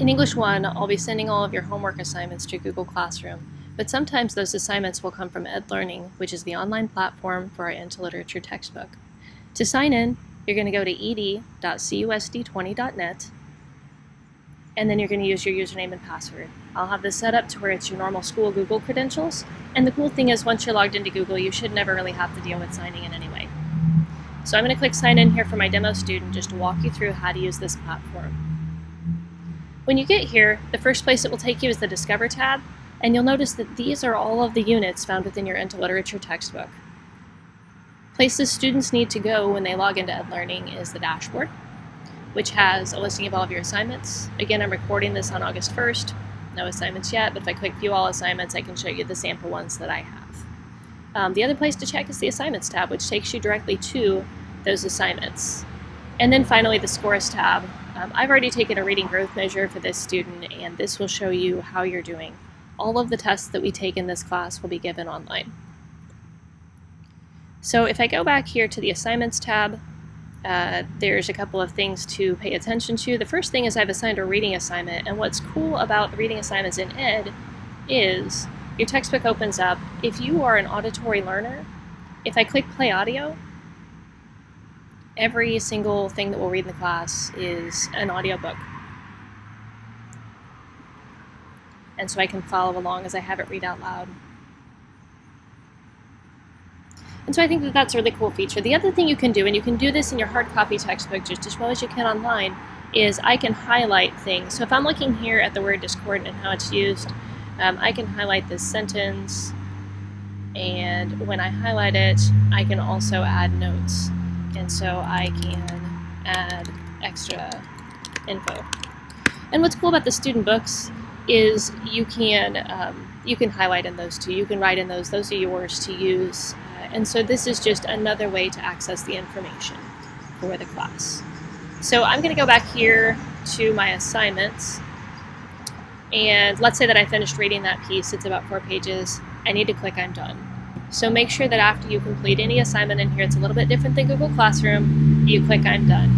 In English 1, I'll be sending all of your homework assignments to Google Classroom, but sometimes those assignments will come from EdLearning, which is the online platform for our Into Literature textbook. To sign in, you're going to go to ed.cusd20.net, and then you're going to use your username and password. I'll have this set up to where it's your normal school Google credentials, and the cool thing is once you're logged into Google, you should never really have to deal with signing in anyway. So I'm going to click sign in here for my demo student just to walk you through how to use this platform. When you get here, the first place it will take you is the Discover tab, and you'll notice that these are all of the units found within your Into Literature textbook. Places students need to go when they log into EdLearning is the dashboard, which has a listing of all of your assignments. Again, I'm recording this on August 1st. No assignments yet, but if I click View All Assignments, I can show you the sample ones that I have. The other place to check is the Assignments tab, which takes you directly to those assignments. And then finally, the Scores tab. I've already taken a reading growth measure for this student, and this will show you how you're doing. All of the tests that we take in this class will be given online. So if I go back here to the Assignments tab, there's a couple of things to pay attention to. The first thing is I've assigned a reading assignment, and what's cool about the reading assignments in Ed is your textbook opens up. If you are an auditory learner, if I click play audio, every single thing that we'll read in the class is an audiobook. And so I can follow along as I have it read out loud. And so I think that that's a really cool feature. The other thing you can do, and you can do this in your hard copy textbook just as well as you can online, is I can highlight things. So if I'm looking here at the word discordant and how it's used, I can highlight this sentence, and when I highlight it, I can also add notes. And so I can add extra info. And what's cool about the student books is you can highlight in those too. You can write in those. Those are yours to use. And so this is just another way to access the information for the class. So I'm going to go back here to my assignments. And let's say that I finished reading that piece. It's about 4 pages. I need to click I'm done. So make sure that after you complete any assignment in here, it's a little bit different than Google Classroom, you click I'm done.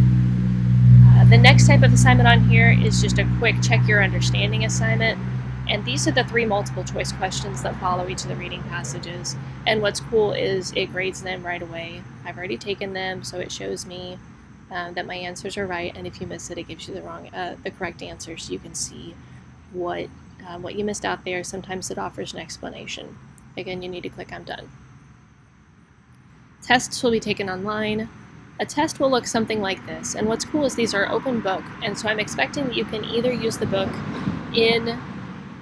The next type of assignment on here is just a quick check your understanding assignment. And these are the 3 multiple choice questions that follow each of the reading passages. And what's cool is it grades them right away. I've already taken them, so it shows me that my answers are right. And if you miss it, it gives you the correct answer, so you can see what you missed out there. Sometimes it offers an explanation. Again, you need to click I'm done. Tests will be taken online. A test will look something like this, and what's cool is these are open book, and so I'm expecting that you can either use the book in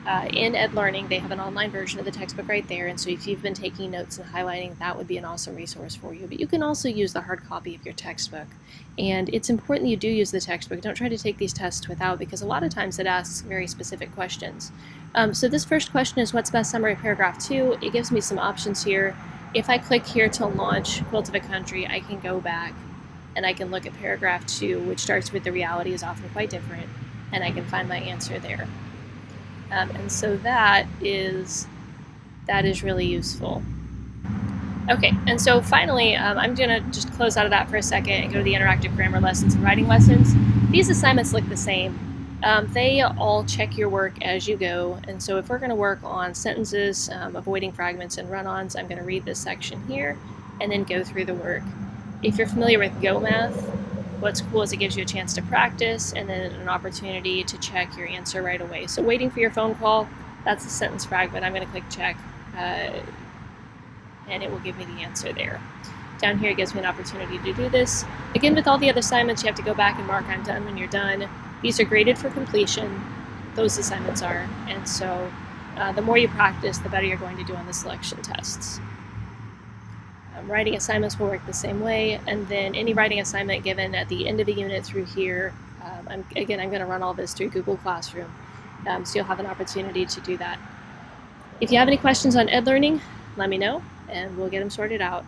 EdLearning. They have an online version of the textbook right there, and so if you've been taking notes and highlighting, that would be an awesome resource for you. But you can also use the hard copy of your textbook, and it's important that you do use the textbook. Don't try to take these tests without, because a lot of times it asks very specific questions. So this first question is what's best summary of paragraph 2? It gives me some options here. If I click here to launch Quilt of a Country, I can go back and I can look at paragraph 2, which starts with the reality is often quite different, and I can find my answer there. And so that is really useful. Okay, and so finally, I'm going to just close out of that for a second and go to the interactive grammar lessons and writing lessons. These assignments look the same. They all check your work as you go, and so if we're going to work on sentences, avoiding fragments and run-ons, I'm going to read this section here and then go through the work. If you're familiar with Go Math, what's cool is it gives you a chance to practice and then an opportunity to check your answer right away. So waiting for your phone call, that's a sentence fragment. I'm going to click check, and it will give me the answer there. Down here it gives me an opportunity to do this. Again, with all the other assignments, you have to go back and mark I'm done when you're done. These are graded for completion. Those assignments are. And so the more you practice, the better you're going to do on the selection tests. Writing assignments will work the same way, and then any writing assignment given at the end of the unit through here, I'm going to run all this through Google Classroom, so you'll have an opportunity to do that. If you have any questions on EdLearning, let me know, and we'll get them sorted out.